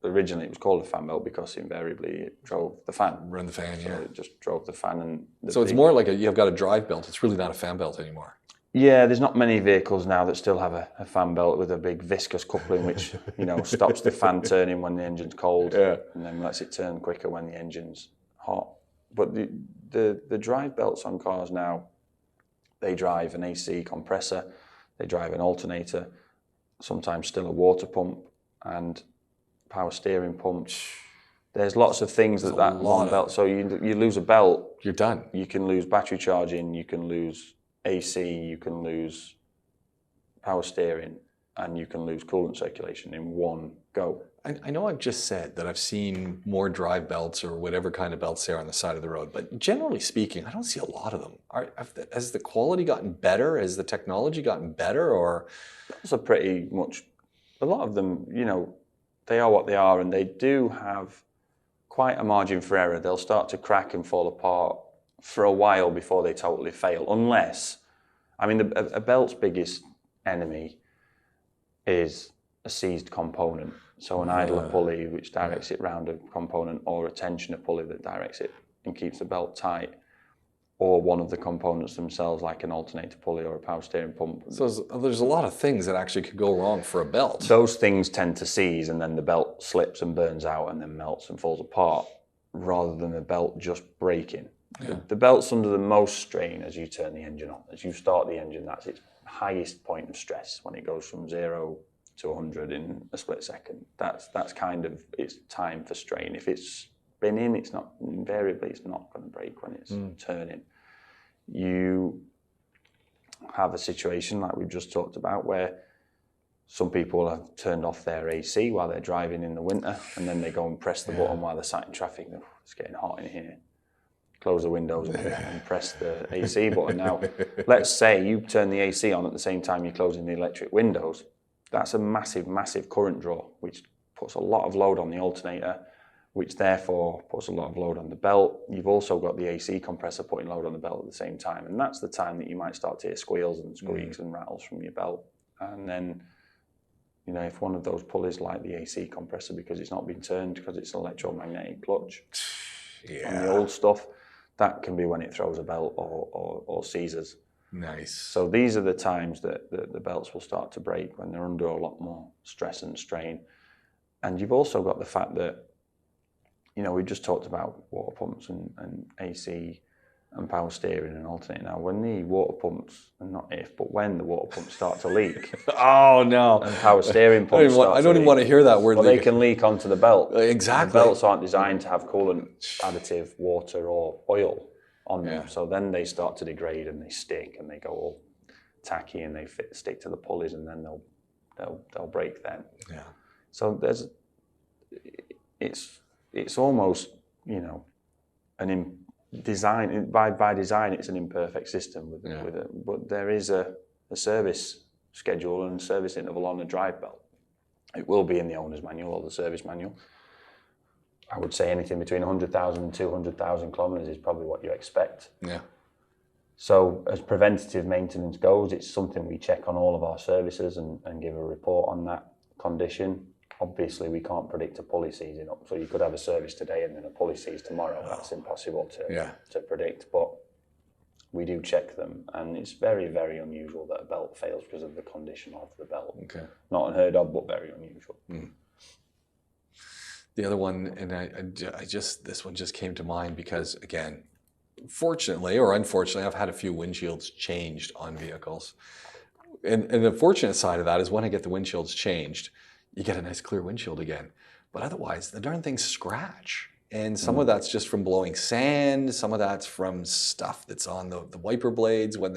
originally it was called a fan belt because invariably it drove the fan. Run the fan, so it just drove the fan, and so it's more like you've got a drive belt. It's really not a fan belt anymore. Yeah, there's not many vehicles now that still have a fan belt with a big viscous coupling, which stops the fan turning when the engine's cold, and then lets it turn quicker when the engine's hot. But the drive belts on cars now, they drive an AC compressor, they drive an alternator, sometimes still a water pump and power steering pump. There's lots of things that one belt. So you lose a belt, you're done. You can lose battery charging, you can lose AC, you can lose power steering, and you can lose coolant circulation in one go. I know I've just said that I've seen more drive belts or whatever kind of belts there on the side of the road, but generally speaking, I don't see a lot of them. Has the quality gotten better? Has the technology gotten better? Or those are pretty much, a lot of them, they are what they are, and they do have quite a margin for error. They'll start to crack and fall apart for a while before they totally fail, unless, a belt's biggest enemy is a seized component. So an idler pulley which directs it round a component, or a tensioner pulley that directs it and keeps the belt tight, or one of the components themselves like an alternator pulley or a power steering pump. So there's a lot of things that actually could go wrong for a belt. Those things tend to seize, and then the belt slips and burns out and then melts and falls apart, rather than the belt just breaking. Yeah. The belt's under the most strain as you turn the engine on. As you start the engine, that's its highest point of stress, when it goes from 0 to 100 in a split second. That's kind of its time for strain. If it's been in, it's not going to break when it's turning. You have a situation like we've just talked about where some people have turned off their AC while they're driving in the winter, and then they go and press the button while they're sat in traffic. It's getting hot in here. Close the windows and press the AC button. Now, let's say you turn the AC on at the same time you're closing the electric windows. That's a massive, massive current draw, which puts a lot of load on the alternator, which therefore puts a lot of load on the belt. You've also got the AC compressor putting load on the belt at the same time, and that's the time that you might start to hear squeals and squeaks and rattles from your belt. And then, you know, if one of those pulleys, like the AC compressor, because it's not been turned because it's an electromagnetic clutch, on the old stuff, that can be when it throws a belt or seizes. Nice. So these are the times that the belts will start to break, when they're under a lot more stress and strain. And you've also got the fact that, you know, we just talked about water pumps and AC and power steering and alternating. Now, when the water pumps, and not if, but when the water pumps start to leak, oh no, and power steering pumps I don't even want to hear that word. Well, they can leak onto the belt. Exactly. The belts aren't designed to have coolant, additive, water or oil on them. So then they start to degrade and they stick and they go all tacky and they stick to the pulleys, and then they'll break then. Yeah. So it's almost, you know, design by design. It's an imperfect system but there is a service schedule and service interval on a drive belt. It will be in the owner's manual or the service manual. I would say anything between 100,000 and 200,000 kilometers is probably what you expect. Yeah. So as preventative maintenance goes, it's something we check on all of our services and give a report on that condition. Obviously, we can't predict a pulley seizing up, so you could have a service today and then a pulley seize tomorrow. That's impossible to predict, but we do check them, and it's very, very unusual that a belt fails because of the condition of the belt. Okay. Not unheard of, but very unusual. Mm. The other one, and this one just came to mind because, again, fortunately or unfortunately, I've had a few windshields changed on vehicles. And the fortunate side of that is when I get the windshields changed, you get a nice clear windshield again. But otherwise, the darn things scratch. And some of that's just from blowing sand. Some of that's from stuff that's on the wiper blades when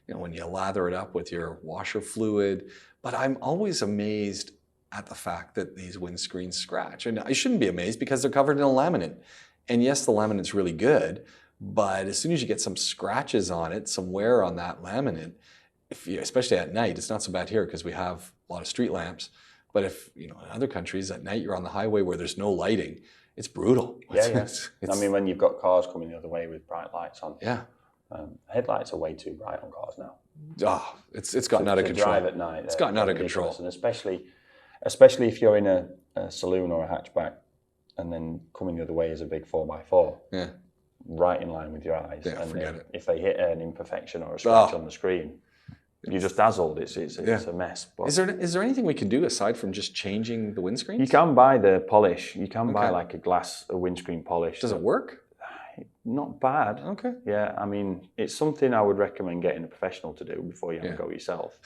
when you lather it up with your washer fluid. But I'm always amazed at the fact that these windscreens scratch. And I shouldn't be amazed because they're covered in a laminate. And yes, the laminate's really good, but as soon as you get some scratches on it, some wear on that laminate, especially at night, it's not so bad here because we have a lot of street lamps. But if, in other countries at night, you're on the highway where there's no lighting, it's brutal. Yeah. I mean, when you've got cars coming the other way with bright lights on. Yeah. Headlights are way too bright on cars now. Oh, it's gotten out of control. To drive at night. It's gotten out of control. And especially if you're in a saloon or a hatchback and then coming the other way is a big 4x4. Yeah. Right in line with your eyes. Yeah, and forget it. If they hit an imperfection or a scratch on the screen, you're just dazzled. It's a mess. But is there anything we can do aside from just changing the windscreens? You can buy the polish. You can buy like a windscreen polish. Does it work? Not bad. Okay. Yeah, I mean, it's something I would recommend getting a professional to do before you have to go yourself,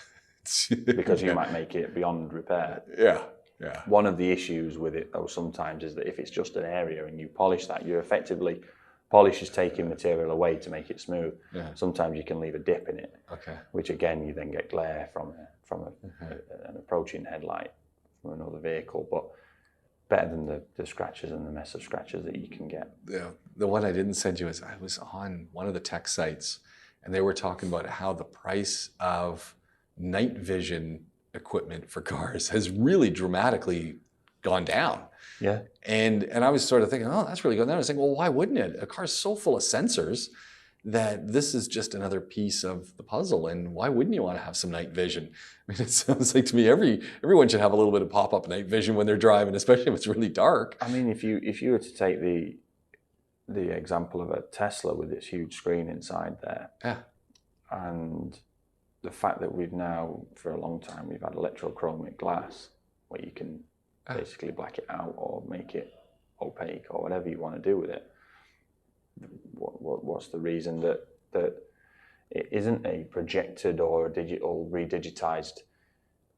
because you might make it beyond repair. Yeah. One of the issues with it, though, sometimes is that if it's just an area and you polish that, you're effectively polish is taking material away to make it smooth. Yeah. Sometimes you can leave a dip in it, which again you then get glare from an approaching headlight from another vehicle. But better than the scratches and the mess of scratches that you can get. Yeah, the one I didn't send you is I was on one of the tech sites, and they were talking about how the price of night vision equipment for cars has really dramatically gone down. Yeah. And I was sort of thinking, oh, that's really good. And then I was thinking, well, why wouldn't it? A car's so full of sensors that this is just another piece of the puzzle. And why wouldn't you want to have some night vision? I mean, it sounds like to me everyone should have a little bit of pop-up night vision when they're driving, especially if it's really dark. I mean, if you were to take the example of a Tesla with its huge screen inside there, and the fact that we've now, for a long time, we've had electrochromic glass where you can basically black it out or make it opaque or whatever you want to do with it. What's the reason that it isn't a projected or a digital redigitized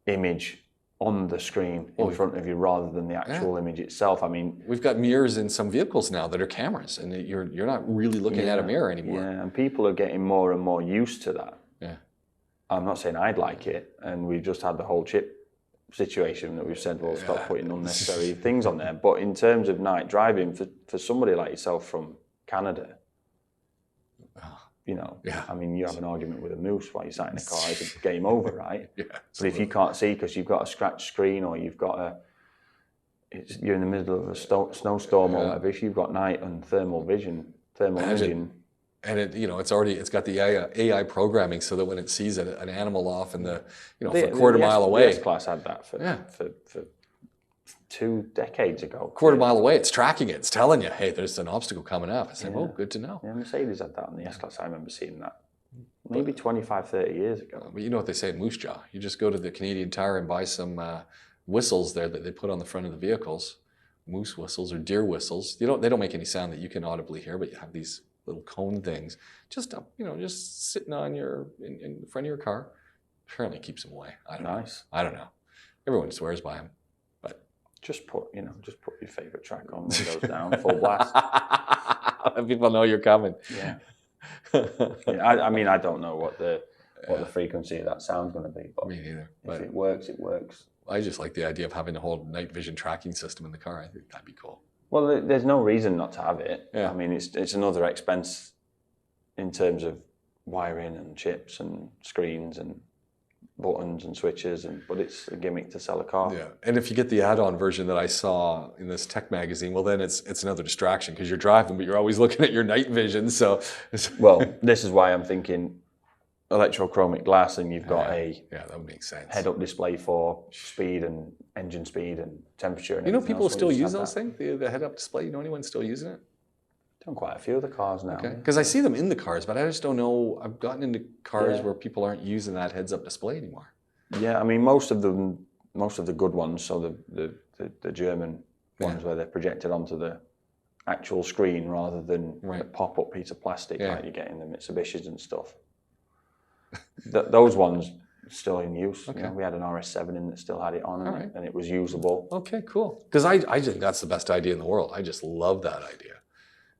image on the screen in front of you rather than the actual image itself? I mean, we've got mirrors in some vehicles now that are cameras, and you're not really looking at a mirror anymore. Yeah, and people are getting more and more used to that. Yeah, I'm not saying I'd like it, and we've just had the whole chip situation that we've said, well, stop putting unnecessary things on there. But in terms of night driving, for somebody like yourself from Canada, I mean, you have an argument with a moose while you're sat in a car, it's a game over, right? Yeah. But if you can't see because you've got a scratched screen or you've got you're in the middle of a snowstorm or whatever. If you've got night and thermal imaging. And it's got the AI programming so that when it sees an animal off in for a quarter mile away. The S-Class had that for 2 decades ago. Quarter mile away, it's tracking it. It's telling you, hey, there's an obstacle coming up. I said, oh, good to know. Yeah, Mercedes had that on the S-Class. I remember seeing that maybe 25, 30 years ago. But you know what they say in Moose Jaw? You just go to the Canadian Tire and buy some whistles there that they put on the front of the vehicles. Moose whistles or deer whistles. They don't make any sound that you can audibly hear, but you have these little cone things just up, just sitting on in front of your car. Apparently keeps them away. I don't know. Everyone swears by them, but just put your favorite track on, windows down, full blast. People know you're coming. Yeah. I mean, I don't know what the frequency of that sound's going to be, but me neither. If it works, it works. I just like the idea of having a whole night vision tracking system in the car. I think that'd be cool. Well, there's no reason not to have it. Yeah. I mean, it's another expense in terms of wiring and chips and screens and buttons and switches, but it's a gimmick to sell a car. Yeah, and if you get the add-on version that I saw in this tech magazine, well, then it's another distraction because you're driving, but you're always looking at your night vision. So, well, this is why I'm thinking electrochromic glass, and you've got that would make sense. Head-up display for speed and engine speed and temperature. And People still use those things, the head-up display. You know anyone still using it? Done quite a few of the cars now. Okay, because I see them in the cars, but I just don't know. I've gotten into cars where people aren't using that heads-up display anymore. Yeah, I mean most of the good ones, so the German ones where they're projected onto the actual screen rather than a pop-up piece of plastic like you get in the Mitsubishis and stuff. Those ones still in use. Okay. We had an RS7 in that still had it on, and it was usable. Okay, cool. Because I think that's the best idea in the world. I just love that idea.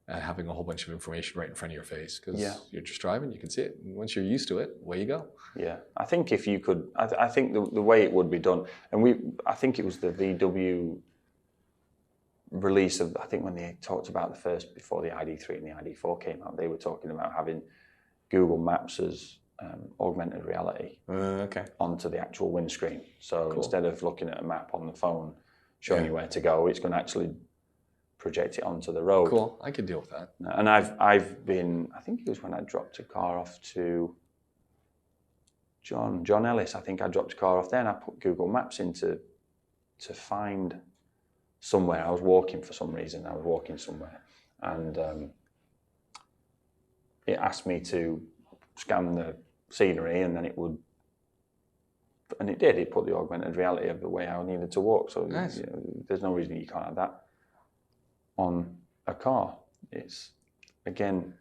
Having a whole bunch of information right in front of your face, because you're just driving, you can see it. And once you're used to it, away you go. Yeah, I think if you could, I think the way it would be done, and I think it was the VW release of, I think when they talked about before the ID3 and the ID4 came out, they were talking about having Google Maps as augmented reality onto the actual windscreen. So instead of looking at a map on the phone showing you where to go, it's going to actually project it onto the road. Cool, I could deal with that. And I've been, I think it was when I dropped a car off to John Ellis. I think I dropped a car off there, and I put Google Maps in to find somewhere. I was walking for some reason. I was walking somewhere, and it asked me to scan the scenery, and then it would, and it did. It put the augmented reality of the way I needed to walk. So nice. There's no reason you can't have that on a car. It's, again,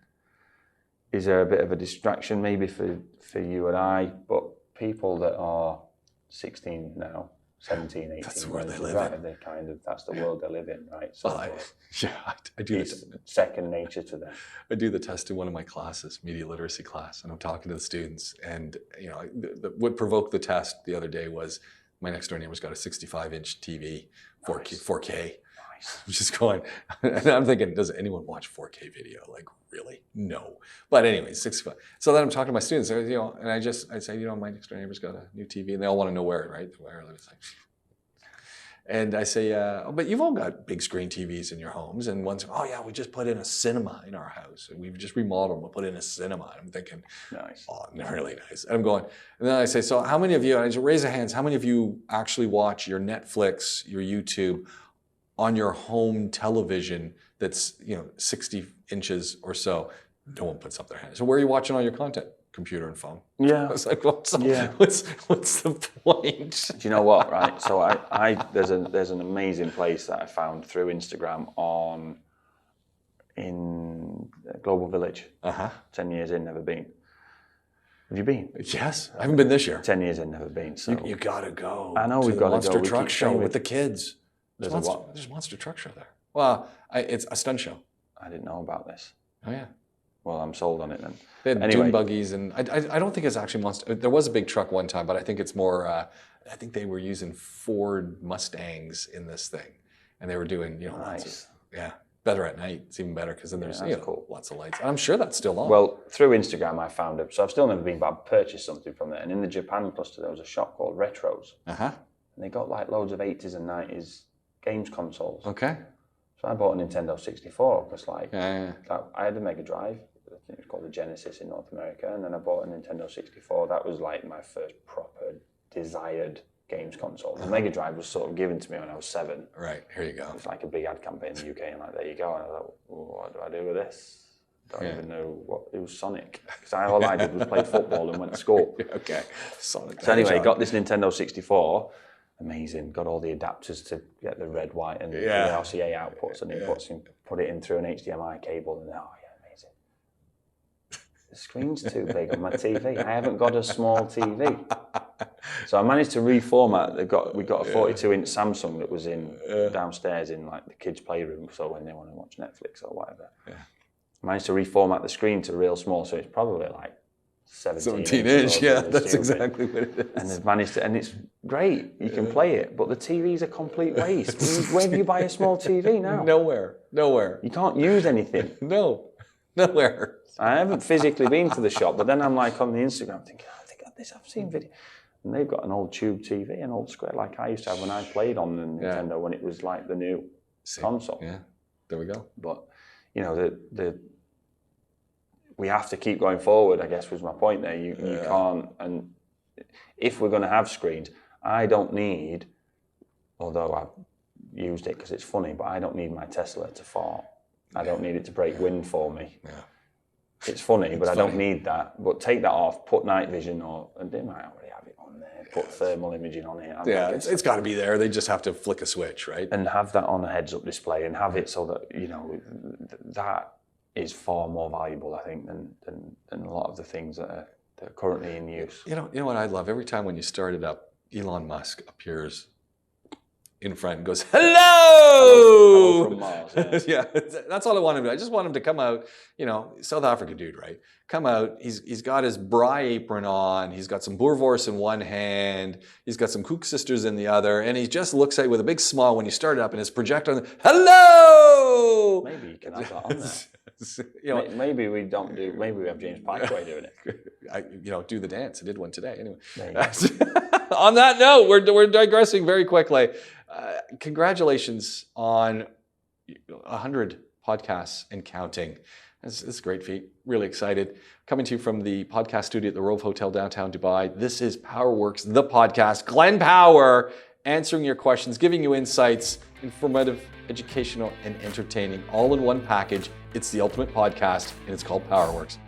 is there a bit of a distraction maybe for you and I, but people that are 16 now, 17, 18, that's where they live in. That's the world they live in, right? So I do it's second nature to them. I do the test in one of my classes, media literacy class, and I'm talking to the students, and what provoked the test the other day was my next door neighbor's got a 65-inch TV, 4K. I'm just going, and I'm thinking, does anyone watch 4K video? Like, really? No. But anyway, 65. So then I'm talking to my students, and I say, my next door neighbor's got a new TV, and they all want to know where, right? Where? And I say, but you've all got big screen TVs in your homes, and one's, we just put in a cinema in our house, and we've just remodeled them, we'll put in a cinema. And I'm thinking, nice. Oh, really nice. And I'm going, and then I say, so how many of you, and I just raise your hands, how many of you actually watch your Netflix, your YouTube, on your home television that's 60 inches or so? No one puts up their hands. So where are you watching all your content? Computer and phone. Yeah. I was like, what's the point? Do you know what? Right. So there's an amazing place that I found through Instagram in Global Village. 10 years in, never been. Have you been? Yes, I haven't been this year. 10 years in, never been. So you gotta go. I know we've got to Monster go. Truck Show with the kids. There's a Monster Truck Show there. Well, it's a stunt show. I didn't know about this. Oh yeah. Well, I'm sold on it then. They had dune buggies, and I don't think it's actually Monster. There was a big truck one time, but I think it's more. I think they were using Ford Mustangs in this thing, and they were doing nice. Better at night. It's even better because then there's cool. lots of lights. And I'm sure that's still on. Well, through Instagram I found it. So I've still never been, but I purchased something from there. And in the Japan cluster there was a shop called Retros. And they got like loads of 80s and 90s games consoles. Okay. So I bought a Nintendo 64 because Yeah. I had a Mega Drive. I think it was called the Genesis in North America, and then I bought a Nintendo 64. That was like my first proper desired games console. The Mega Drive was sort of given to me when I was 7. Right, here you go. It was like a big ad campaign in the UK, and like, there you go. And I thought, well, what do I do with this? Don't even know what it was. Sonic. Because all I did was play football and went to school. Okay, Sonic. So anyway, got this Nintendo 64. Amazing. Got all the adapters to get the red, white, and the RCA outputs and inputs, and put it in through an HDMI cable, and amazing. The screen's too big on my TV. I haven't got a small TV. So I managed to reformat. We got a 42-inch Samsung that was in downstairs in like the kids' playroom. So when they want to watch Netflix or whatever, I managed to reformat the screen to real small. So it's probably like 17 inch. Yeah, that's exactly what it is. And they've managed to, and it's great. You can play it, but the TV's a complete waste. Where do you buy a small TV now? Nowhere. You can't use anything. No, nowhere. I haven't physically been to the shop, but then I'm like on the Instagram thinking, I think this, I've seen video. And they've got an old tube TV, an old square, like I used to have when I played on the Nintendo when it was like the new console. Yeah, there we go. But, you know, we have to keep going forward, I guess was my point there. You can't, and if we're going to have screens, I don't need, although I've used it because it's funny, but I don't need my Tesla to fart. I don't need it to break wind for me. Yeah. It's funny, but I don't need that. But take that off, put night vision, and they might already have it on there, put thermal imaging on it. It's got to be there. They just have to flick a switch, right? And have that on a heads-up display and have it so that, you know, that is far more valuable, I think, than a lot of the things that are currently in use. You know what I love? Every time when you start it up, Elon Musk appears in front and goes, "Hello!" Hello from Mars. Yeah, that's all I want him to do. I just want him to come out, you know, South African dude, right? Come out, he's got his braai apron on, he's got some boerewors in one hand, he's got some koek sisters in the other, and he just looks at you with a big smile when you start it up, and his projector on, "Hello!" Maybe you can have that on there. You know, maybe we have James Parkway doing it. Do the dance. I did one today. Anyway, on that note, we're digressing very quickly. Congratulations on 100 podcasts and counting. This is a great feat. Really excited. Coming to you from the podcast studio at the Rove Hotel downtown Dubai. This is POWERWORKS, the podcast. Glenn Power answering your questions, giving you insights, informative, educational, and entertaining, all in one package. It's the ultimate podcast, and it's called POWERWORKS.